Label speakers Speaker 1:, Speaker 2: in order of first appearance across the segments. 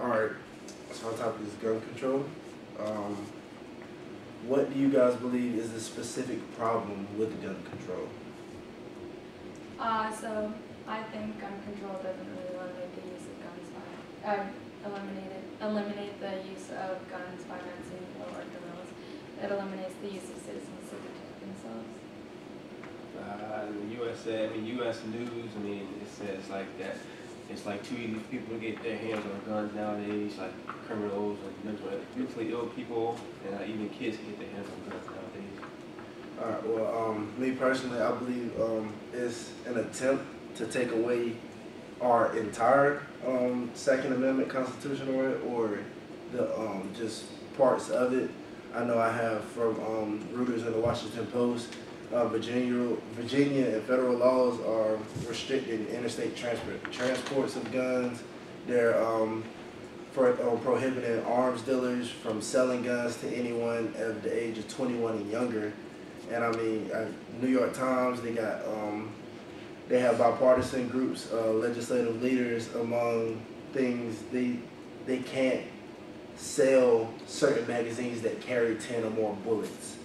Speaker 1: Alright, so our topic is gun control. Um, what do you guys believe is the specific problem with gun control?
Speaker 2: So I think gun control doesn't really eliminate the use of guns eliminate the use of guns by men or criminals. It eliminates the use of citizens to protect themselves.
Speaker 3: The USA, U.S. News, it says like that it's like too easy for people to get their hands on guns nowadays, like criminals and mentally ill people, and even kids can get their hands on guns nowadays.
Speaker 1: Alright, well, me personally, I believe it's an attempt to take away our entire Second Amendment constitutional right, or the just parts of it. I know I have from Reuters and the Washington Post. Virginia and federal laws are restricting interstate transports of guns. They're prohibiting arms dealers from selling guns to anyone of the age of 21 and younger. And New York Times, they have bipartisan groups, legislative leaders among things. They can't sell certain magazines that carry 10 or more bullets.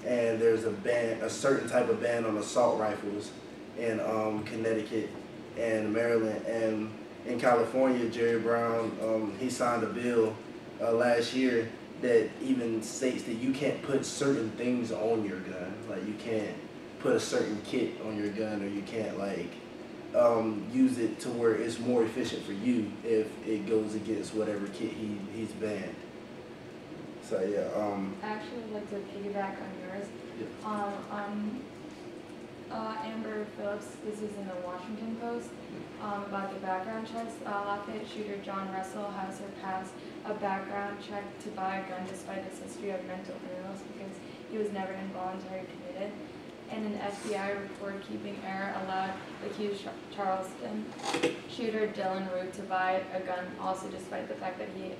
Speaker 1: And there's a certain type of ban on assault rifles in Connecticut and Maryland. And in California, Jerry Brown, he signed a bill last year that even states that you can't put certain things on your gun. Like you can't put a certain kit on your gun, or you can't use it to where it's more efficient for you if it goes against whatever kit he's banned. So yeah.
Speaker 2: I actually would like to piggyback on yours. Amber Phillips, this is in the Washington Post, about the background checks. Lafayette shooter John Russell has surpassed a background check to buy a gun despite his history of mental illness because he was never involuntarily committed. And an FBI record-keeping error allowed accused Charleston shooter Dylan Root to buy a gun also despite the fact that he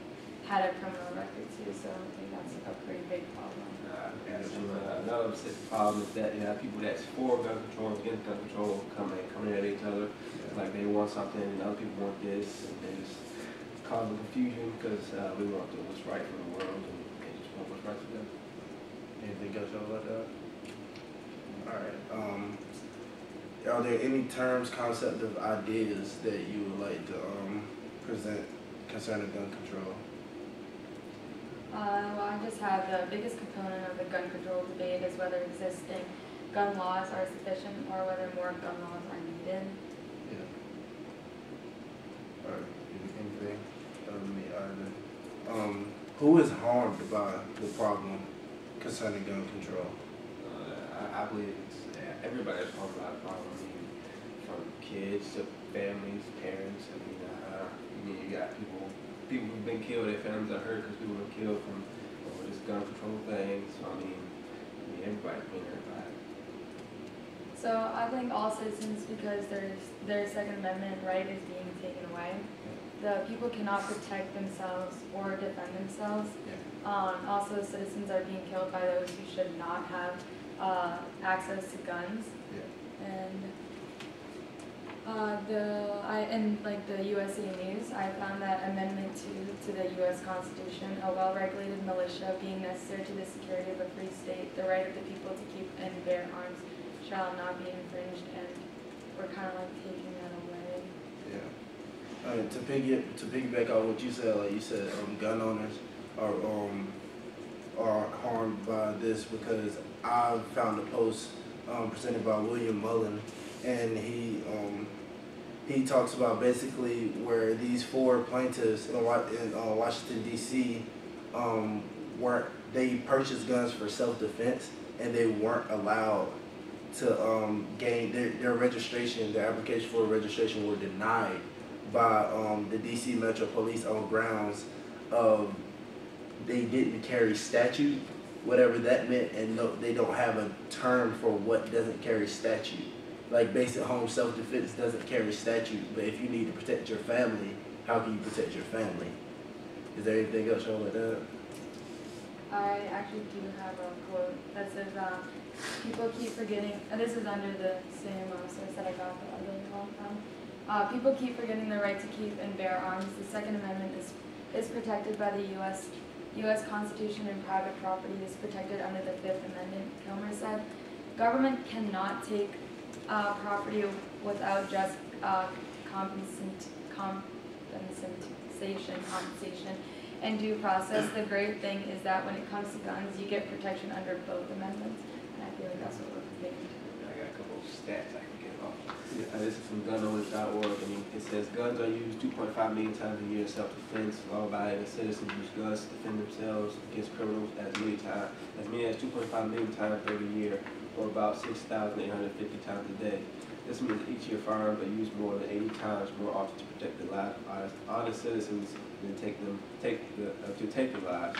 Speaker 2: had a criminal record too, so I think that's a pretty big problem.
Speaker 3: Another problem is that you have people that's for gun control and against gun control coming at each other. Like they want something and other people want this, and they just causing confusion because we want to do what's right for the world and they just want what's right for them.
Speaker 1: Anything else about that? Alright. Are there any terms, concepts, of ideas that you would like to present concerning gun control?
Speaker 2: Well, I just have the biggest component of the gun control debate is whether existing gun laws are sufficient or whether more gun laws are needed.
Speaker 1: Yeah. Alright, anything? Me either. Who is harmed by the problem concerning gun control?
Speaker 3: I believe it's everybody's harmed by the problem. From kids to families, parents. You got people who've been killed, their families are hurt because people were killed from this gun control thing. So everybody's being hurt by it.
Speaker 2: So I think all citizens, because their Second Amendment right is being taken away, the people cannot protect themselves or defend themselves. Also, citizens are being killed by those who should not have access to guns. And the USA News, I found that Amendment 2 to the U.S. Constitution, a well-regulated militia being necessary to the security of a free state, the right of the people to keep and bear arms shall not be infringed, and we're kind of taking that away.
Speaker 1: Yeah. To piggyback on what you said, gun owners are harmed by this because I found a post presented by William Mullen, and he talks about basically where these 4 plaintiffs in Washington D.C. They purchased guns for self-defense, and they weren't allowed to gain their registration. Their application for registration were denied by the D.C. Metro Police on grounds of they didn't carry statute, whatever that meant, and no, they don't have a term for what doesn't carry statute. Like basic home self-defense doesn't carry statute, but if you need to protect your family, how can you protect your family? Is there anything else wrong with that?
Speaker 2: I actually do have a quote that says, people keep forgetting, and this is under the same source that I got the other one from. People keep forgetting the right to keep and bear arms. The Second Amendment is protected by the U.S. Constitution, and private property is protected under the Fifth Amendment. Kilmer said, "Government cannot take property without just compensation, and due process. The great thing is that when it comes to guns, you get protection under both amendments." And I feel like that's what we're making.
Speaker 3: I got a couple of stats I can get off. This is from gunowners.org. I mean, it says guns are used 2.5 million times a year in self-defense. Law-abiding citizens use guns to defend themselves against criminals as many as 2.5 million times every year, or about 6,850 times a day. This means each year firearms are used more than 80 times more often to protect the lives of honest citizens than to take their lives.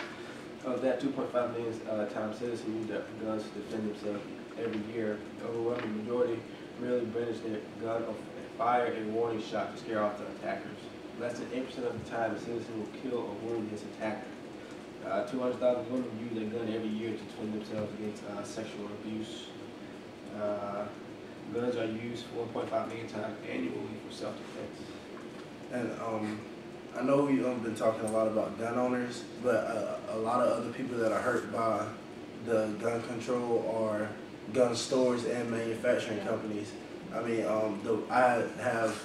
Speaker 3: Of that 2.5 million times citizens use their guns to defend themselves every year, the overwhelming majority merely brandish their gun or fire a warning shot to scare off the attackers. Less than 8% of the time, a citizen will kill or wound his attacker. 200,000 women use their gun every year to defend themselves against sexual abuse. Guns are used 1.5 million times annually for self-defense.
Speaker 1: And I know we've been talking a lot about gun owners, but a lot of other people that are hurt by the gun control are gun stores and manufacturing companies. I mean, I have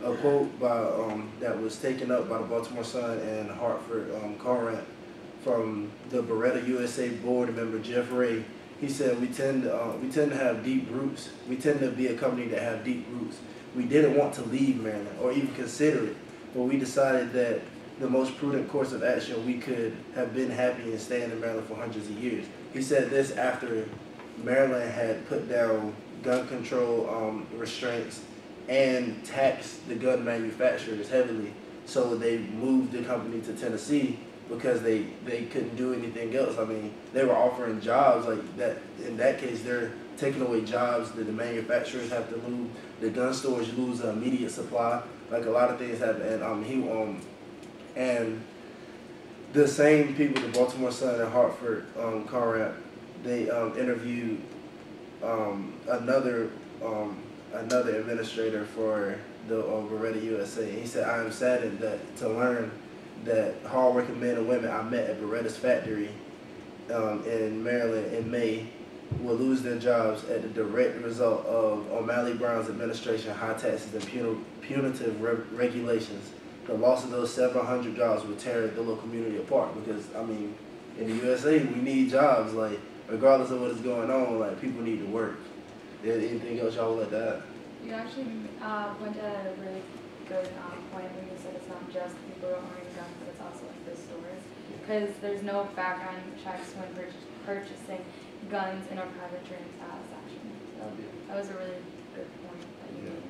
Speaker 1: a quote by that was taken up by the Baltimore Sun and Hartford Courant from the Beretta USA board member Jeff Ray. He said, we tend to have deep roots. We tend to be a company that have deep roots. We didn't want to leave Maryland or even consider it, but we decided that the most prudent course of action, we could have been happy and staying in Maryland for hundreds of years. He said this after Maryland had put down gun control restraints and taxed the gun manufacturers heavily. So they moved the company to Tennessee because they couldn't do anything else. I mean, they were offering jobs like that. In that case, they're taking away jobs that the manufacturers have to lose. The gun stores lose an immediate supply. Like a lot of things happen. And and the same people, the Baltimore Sun and Hartford Courant, they interviewed another administrator for the Beretta USA. He said, "I am saddened to learn that hardworking men and women I met at Beretta's factory in Maryland in May will lose their jobs at the direct result of O'Malley Brown's administration, high taxes, and punitive regulations. The loss of those 700 jobs will tear the little community apart." Because, I mean, in the USA, we need jobs. Like, regardless of what is going on, like, people need to work. Is there anything else y'all would like to add?
Speaker 2: You actually went at a really good point when you said it's not just people owning guns, but it's also like the stores. Because there's no background checks when purchasing guns in a private transaction. So that was a really good point that you made.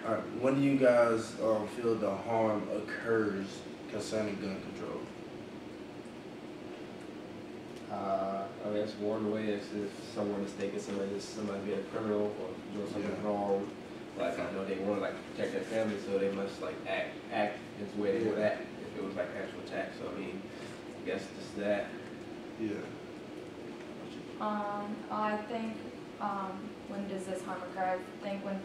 Speaker 1: All right, when do you guys feel the harm occurs concerning gun control?
Speaker 3: I mean, that's one way is if someone is thinking somebody being a criminal or doing something wrong. Like, I know they want to like protect their family, so they must like act as the way they would act if it was like actual attack. So I mean, I guess just that.
Speaker 1: Yeah.
Speaker 2: I think when does this harm occur? I think when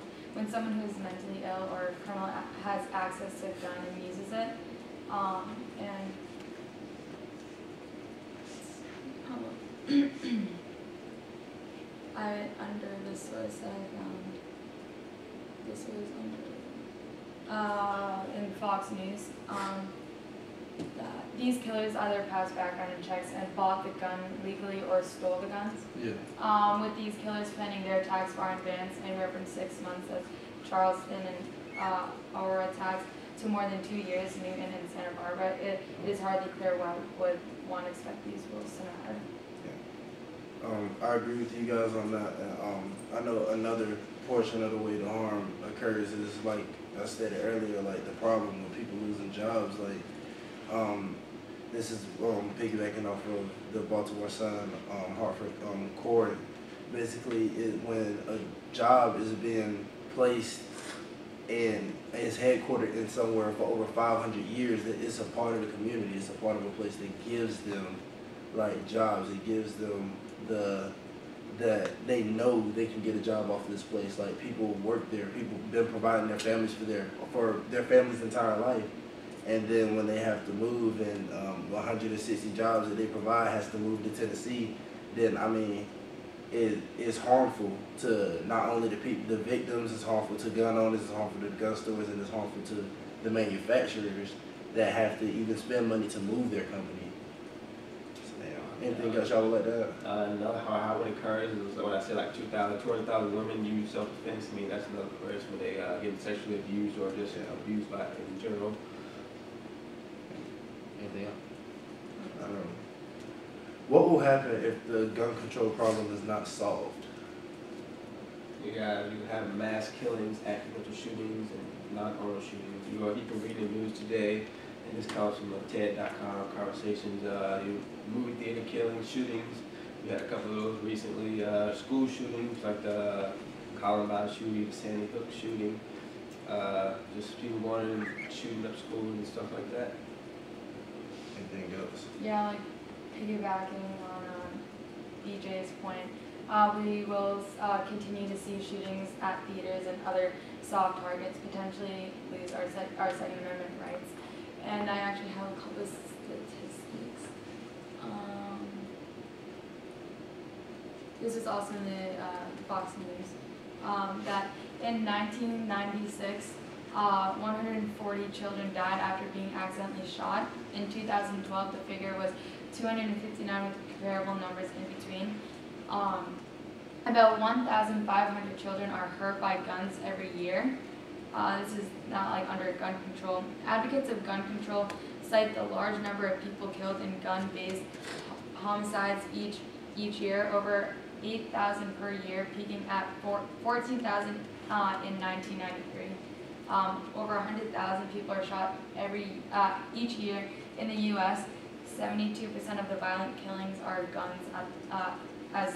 Speaker 2: someone who's mentally ill or a criminal has access to a gun and uses it, and under the source I found, this was under in Fox News, that these killers either passed background checks and bought the gun legally or stole the guns.
Speaker 1: Yeah.
Speaker 2: With these killers planning their attacks far in advance, anywhere from 6 months of Charleston and Aurora attacks to more than 2 years, Newton and Santa Barbara, it is hardly clear why would one expect these rules to matter.
Speaker 1: I agree with you guys on that. I know another portion of the way the harm occurs is, like I said earlier, like the problem with people losing jobs. Like, this is piggybacking off of the Baltimore Sun, Hartford Court. Basically, when a job is being placed and is headquartered in somewhere for over 500 years, that it's a part of the community. It's a part of a place that gives them like jobs. It gives them that they know they can get a job off of this place. Like, people work there. People been providing their families for their family's entire life, and then when they have to move and 160 jobs that they provide has to move to Tennessee, then I mean, it is harmful to not only the victims, it's harmful to gun owners, it's harmful to the gun stores, and it's harmful to the manufacturers that have to even spend money to move their company. So, yeah. Anything else y'all would like to add?
Speaker 3: Another how I would encourage is when I say like 200,000 women use self-defense. I mean, that's another place when they get sexually abused or just abused by in general.
Speaker 1: Anything else? I don't know. What will happen if the gun control problem is not solved?
Speaker 3: You have mass killings, accidental shootings, and non-armed shootings. You can read the news today, and this comes from TED.com conversations. Movie theater killings, shootings. We had a couple of those recently. School shootings like the Columbine shooting, the Sandy Hook shooting. Just people going and shooting up schools and stuff like that.
Speaker 1: Anything else?
Speaker 2: Yeah, like piggybacking on BJ's point, we will continue to see shootings at theaters and other soft targets, potentially lose our Second Amendment rights. And I actually have a couple of statistics. This is also in the Fox News, that in 1996, 140 children died after being accidentally shot. In 2012, the figure was 259 with comparable numbers in between. About 1,500 children are hurt by guns every year. This is not like under gun control. Advocates of gun control cite the large number of people killed in gun-based homicides each year, over 8,000 per year, peaking at 14,000 in 1993. Over 100,000 people are shot each year in the U.S. 72% of the violent killings are guns, as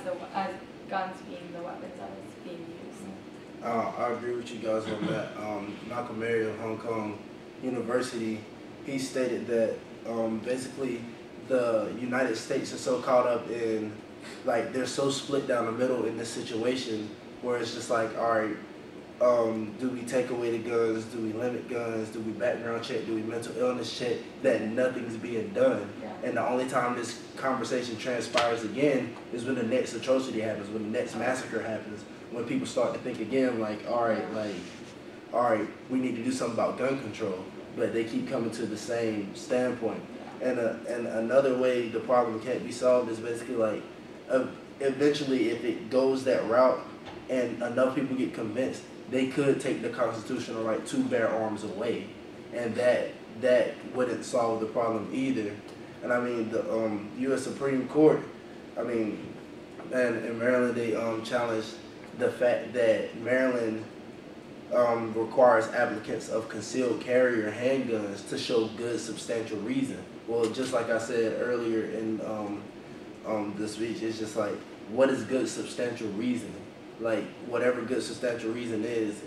Speaker 2: guns being the weapons that is being used.
Speaker 1: I agree with you guys on that. Malcolm Mary of Hong Kong University, he stated that basically the United States is so caught up in, like, they're so split down the middle in this situation where it's just like, all right, do we take away the guns? Do we limit guns? Do we background check? Do we mental illness check? That nothing's being done.
Speaker 2: Yeah.
Speaker 1: And the only time this conversation transpires again is when the next atrocity happens, when the next massacre happens, when people start to think again, like, all right, we need to do something about gun control. But they keep coming to the same standpoint. And another way the problem can't be solved is basically like, eventually if it goes that route and enough people get convinced, they could take the constitutional right to bear arms away, and that wouldn't solve the problem either. And I mean, the U.S. Supreme Court, I mean, and in Maryland they challenged the fact that Maryland requires applicants of concealed carrier handguns to show good substantial reason. Well, just like I said earlier in the speech, it's just like, what is good substantial reason? Like, whatever good substantial reason is,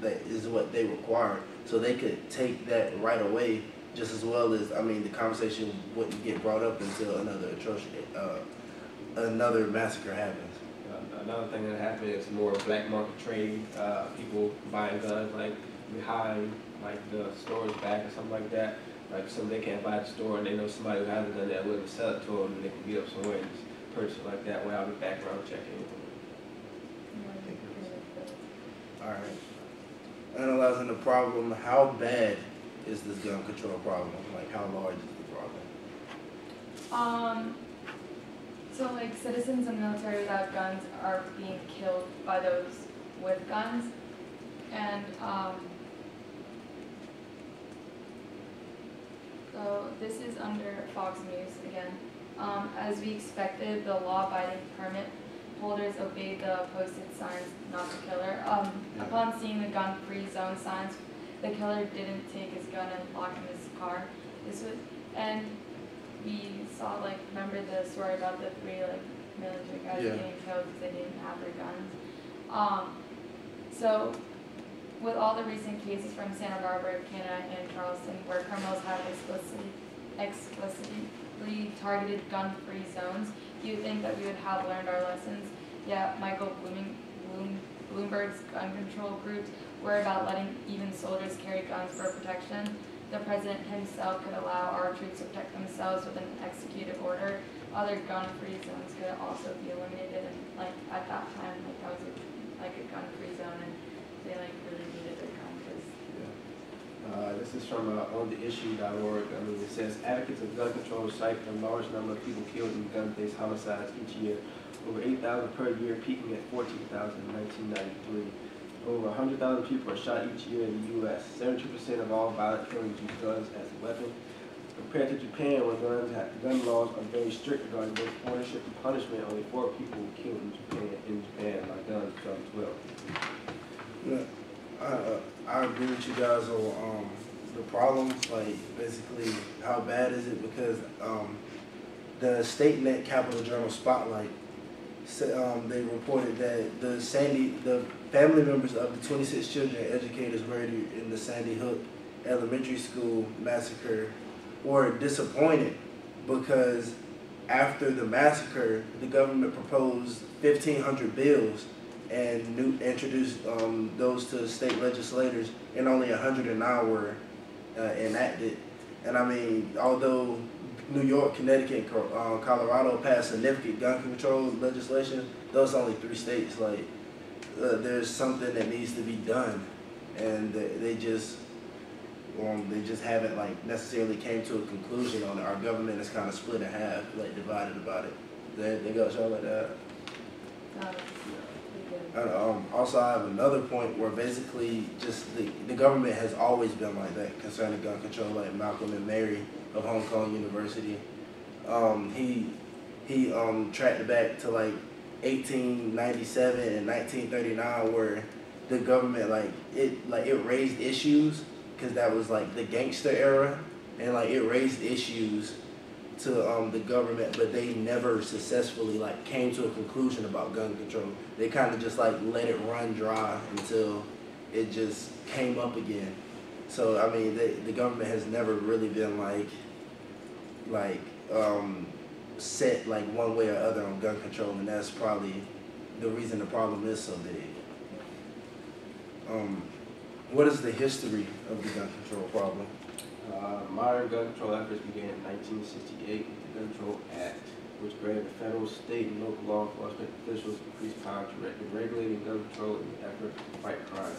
Speaker 1: that is what they require. So they could take that right away, just as well as, I mean, the conversation wouldn't get brought up until another atrocity, another massacre happens.
Speaker 3: Another thing that happened is more black market trading, people buying guns like behind like the store's back or something like that. Like they can't buy at the store and they know somebody who has a gun that willing to sell it to them, and they can get up somewhere and just purchase it like that without a background checking.
Speaker 1: All right. Analyzing the problem, how bad is this gun control problem? Like, how large is the problem?
Speaker 2: So like citizens and military without guns are being killed by those with guns, and so this is under Fox News again. As we expected, the law-abiding permit holders obeyed the posted signs not to killer. Upon seeing the gun-free zone signs, the killer didn't take his gun and lock in his car. And we saw, like, remember the story about the 3 military guys getting killed because they didn't have their guns. So with all the recent cases from Santa Barbara, Canada, and Charleston, where criminals have explicitly targeted gun-free zones, you think that we would have learned our lessons. Yet Michael Bloomberg's gun control groups worry about letting even soldiers carry guns for protection. the president himself could allow our troops to protect themselves with an executive order, other gun-free zones could also be eliminated. And like at that time, like that was like a gun-free zone, and they like really needed their gun because.
Speaker 3: This is from ontheissue.org. I mean, it says advocates of gun control cite a large number of people killed in gun-based homicides each year, over 8,000 per year, peaking at 14,000 in 1993. Over 100,000 people are shot each year in the U.S. 72% of all violent killings use guns as a weapon. Compared to Japan, where gun laws are very strict regarding both ownership and punishment, only 4 people were killed in Japan by guns from 12.
Speaker 1: Yeah, I agree with you guys on the problems, like basically how bad is it, because the StateNet Capital Journal Spotlight, they reported that the family members of the 26 children and educators murdered in the Sandy Hook Elementary School massacre were disappointed because after the massacre, the government proposed 1,500 bills and introduced those to state legislators, and only 109 were enacted. And I mean, although New York, Connecticut, and Colorado passed significant gun control legislation, those are only 3 states. Like, there's something that needs to be done, and they just haven't like necessarily came to a conclusion on it. Our government is kind of split in half, like divided about it. They got something like that. And also, I have another point where basically just the government has always been like that concerning gun control. Like Malcolm and Mary of Hong Kong University, he tracked it back to like 1897 and 1939, where the government it raised issues because that was like the gangster era, and like it raised issues to the government, but they never successfully like came to a conclusion about gun control. They kind of just like let it run dry until it just came up again. So I mean, the government has never really been set like one way or other on gun control, and that's probably the reason the problem is so big. What is the history of the gun control problem?
Speaker 3: Modern gun control efforts began in 1968 with the Gun Control Act, which granted federal, state, and local law enforcement officials increased power to regulating gun control in the effort to fight crime.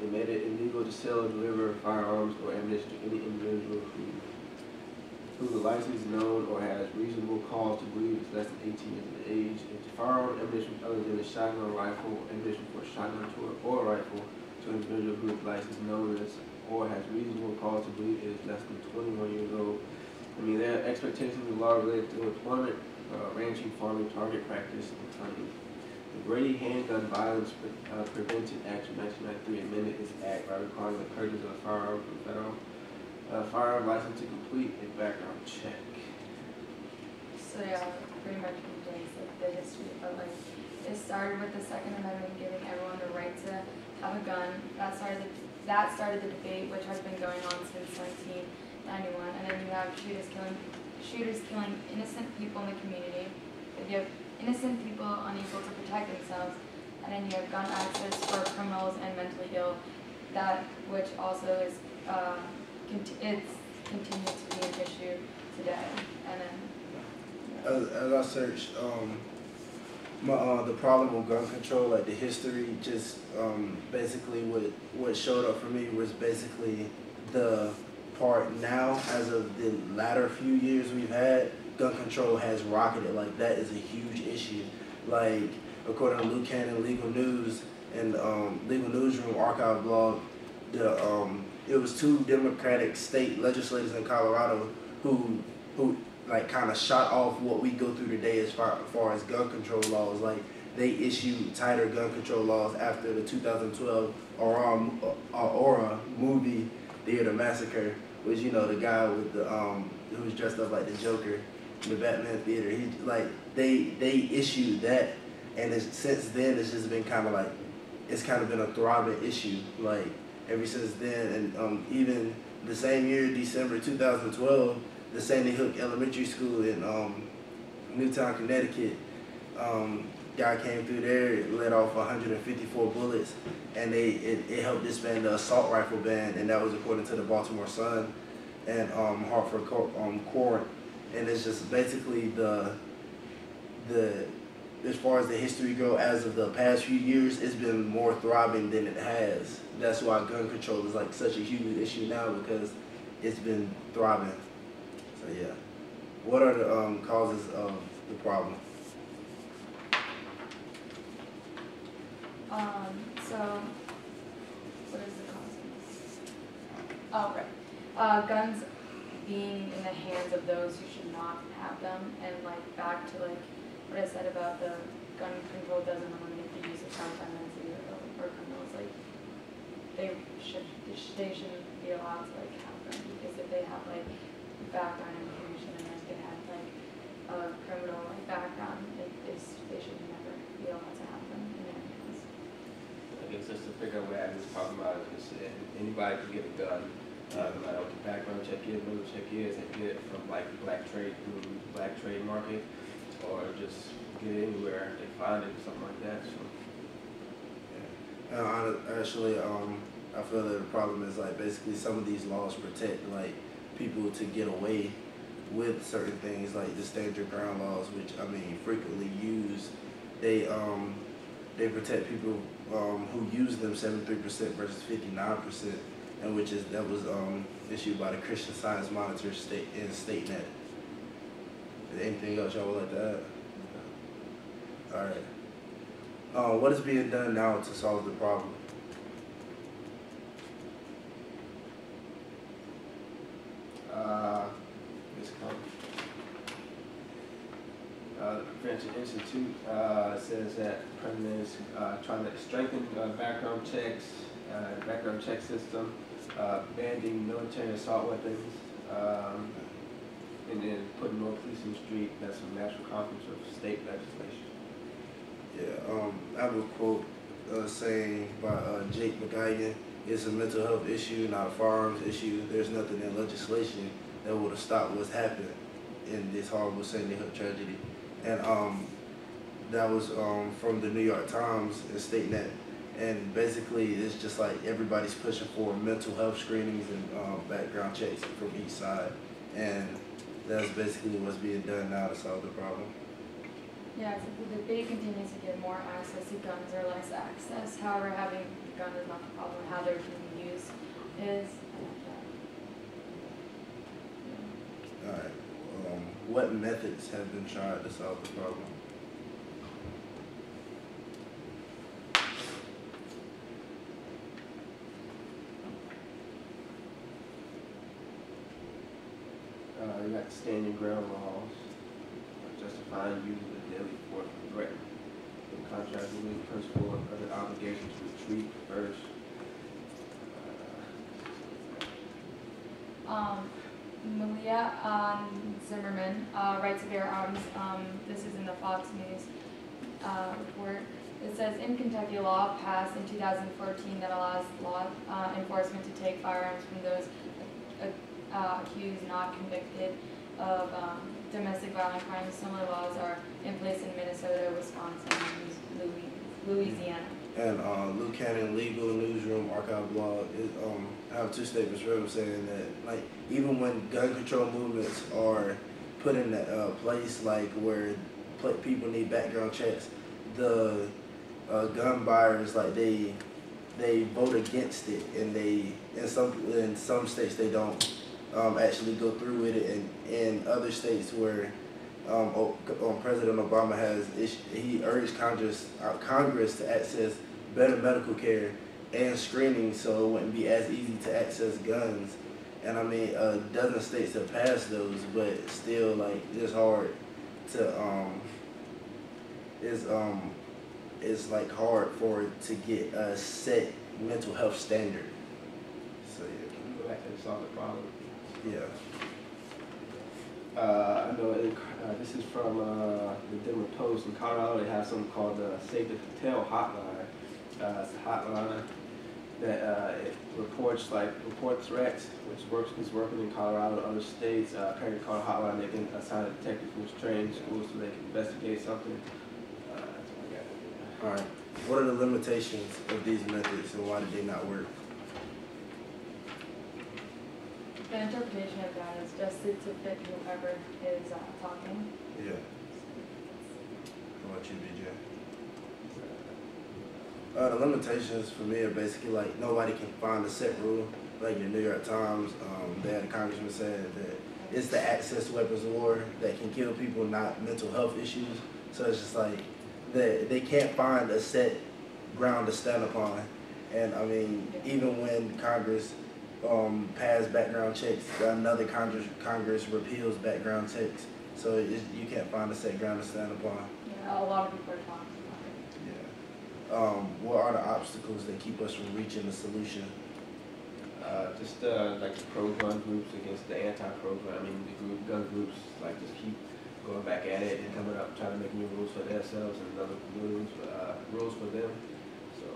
Speaker 3: It made it illegal to sell or deliver firearms or ammunition to any individual who the license is known or has reasonable cause to believe is less than 18 years of age, and to firearm ammunition other than a shotgun, rifle, ammunition for a shotgun or a rifle to an individual who is licensed known as or has reasonable cause to believe is less than 21 years old. I mean, there are expectations of law related to employment, ranching, farming, target practice, and hunting. The Brady Handgun Violence Prevention Act of 1993 amended this act by requiring the purchase of a firearm from federal firearm license to complete a background check.
Speaker 2: So yeah, pretty much contains like the history, but like it started with the Second Amendment giving everyone the right to have a gun. That started the debate, which has been going on since 1991. And then you have shooters killing innocent people in the community. You have innocent people unable to protect themselves. And then you have gun access for criminals and mentally ill. That, which also is it's continued to be an issue today. And then
Speaker 1: As I searched the problem with gun control, like the history, just basically what showed up for me was basically the part now, as of the latter few years we've had, gun control has rocketed. Like that is a huge issue. Like according to Luke Cannon, Legal News, and Legal Newsroom Archive blog, it was 2 Democratic state legislators in Colorado who like kind of shot off what we go through today as far as gun control laws. Like they issued tighter gun control laws after the 2012 Aurora movie theater massacre, which, you know, the guy with the who was dressed up like the Joker in the Batman theater. He like they issued that, and since then it's just been kind of like it's kind of been a throbbing issue. Like ever since then, and even the same year, December 2012. The Sandy Hook Elementary School in Newtown, Connecticut, guy came through there, it let off 154 bullets, and it helped disband the assault rifle ban, and that was according to the Baltimore Sun and Hartford Courant. And it's just basically the as far as the history go, as of the past few years, it's been more thriving than it has. That's why gun control is like such a huge issue now, because it's been thriving. So yeah, what are the causes of the problem?
Speaker 2: So, what is the cause? Oh, right. Guns being in the hands of those who should not have them, and like back to like what I said about the gun control doesn't eliminate the use of self-defense or criminals. Like they shouldn't be allowed to like have them, because if they have like background information and like they have like a criminal like background, they should never be allowed to have them in their hands.
Speaker 3: I guess just to figure out where this problem out is, anybody can get a gun, no matter what the background check is, what the check is, and get it from like black trade through black trade market, or just get it anywhere they find it, something like that. So.
Speaker 1: Yeah. Actually, I feel that the problem is like basically some of these laws protect like people to get away with certain things, like the stand your ground laws, which I mean frequently used. They protect people who use them 73% versus 59%, and that was issued by the Christian Science Monitor in StateNet. Anything else y'all would like to add? All right. What is being done now to solve the problem?
Speaker 3: This comes. The Prevention Institute says that the president is trying to strengthen background checks, background check system, banning military assault weapons, and then putting more police in the street. That's a natural consequence of state legislation.
Speaker 1: Yeah, I have a quote saying by Jake McGuigan, "It's a mental health issue, not a firearms issue. There's nothing in legislation that would have stopped what's happened in this horrible Sandy Hook tragedy." And that was from the New York Times and StateNet. And basically, it's just like everybody's pushing for mental health screenings and background checks from each side. And that's basically what's being done now to solve the problem.
Speaker 2: Yeah, so the debate continues to get more access to guns or less access. However, having a gun is not the problem. How they're being used is.
Speaker 1: All right. What methods have been tried to solve the problem?
Speaker 3: You got the stand your ground laws, justifying use of the deadly force when threatened, in contrast with the principle of other obligations to retreat first.
Speaker 2: Malia Zimmerman, Right to Bear Arms, this is in the Fox News report. It says, in Kentucky, law passed in 2014 that allows law enforcement to take firearms from those accused, not convicted of domestic violent crimes. Similar laws are in place in Minnesota, Wisconsin, and Louisiana.
Speaker 1: And Luke Cannon Legal Newsroom Archive Blog, I have two statements from him saying that, like, even when gun control movements are put in place, like where people need background checks, the gun buyers, like they vote against it, and in some states they don't actually go through with it, and in other states where President Obama he urged Congress to access better medical care and screening, so it wouldn't be as easy to access guns. And I mean, a dozen states have passed those, but still, like, it's hard to it's like hard for it to get a set mental health standard. So yeah.
Speaker 3: Can we go back and solve the problem?
Speaker 1: Yeah.
Speaker 3: I know this is from the Denver Post in Colorado. They have something called the Save the Patel Hotline. It's a hotline that it reports threats, which is working in Colorado and other states. Apparently called a hotline. They can assign a detective who's trained in schools so they can investigate something. That's all I
Speaker 1: All right. What are the limitations of these methods and why did they not work?
Speaker 2: The interpretation of that is just to fit whoever is talking.
Speaker 1: Yeah. How about you, BJ? The limitations for me are basically like nobody can find a set rule. Like the New York Times, they had a congressman saying that it's the access to weapons of war that can kill people, not mental health issues. So it's just like they can't find a set ground to stand upon. And I mean, even when Congress passed background checks, another Congress repeals background checks. So you can't find a set ground to stand upon.
Speaker 2: Yeah, a lot of people are talking about it.
Speaker 1: Yeah. What are the obstacles that keep us from reaching the solution?
Speaker 3: Just like the pro-gun groups against the anti-pro-gun. I mean, the gun groups like just keep going back at it and coming up trying to make new rules for themselves and other rules for them. So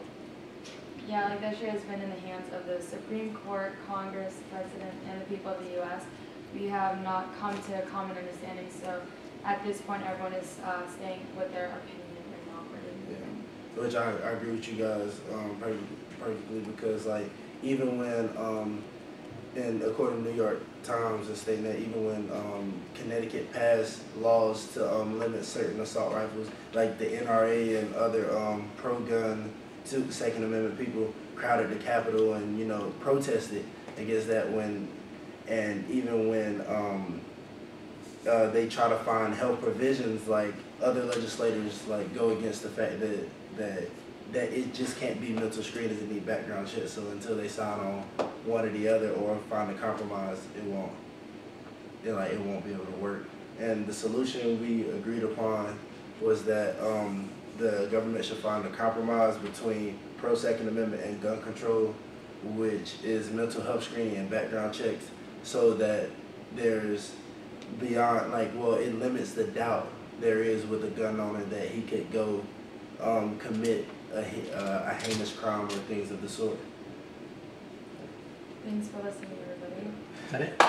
Speaker 2: Yeah, like that shit has been in the hands of the Supreme Court, Congress, President, and the people of the U.S. We have not come to a common understanding, so at this point everyone is staying with their opinion and not really moving.
Speaker 1: Yeah. Which I agree with you guys perfectly because like even when and according to New York Times and stating that even when Connecticut passed laws to limit certain assault rifles, like the NRA and other pro-gun Second Amendment people crowded the Capitol and protested against that and even when they try to find health provisions, like other legislators like go against the fact that it just can't be mental screenings that need background checks. So until they sign on one or the other or find a compromise, it won't be able to work. And the solution we agreed upon was that the government should find a compromise between pro-Second Amendment and gun control, which is mental health screening and background checks, so that there's beyond it limits the doubt there is with a gun owner that he could go commit a heinous crime or things of the sort.
Speaker 2: Thanks for listening, everybody.
Speaker 4: Is that it?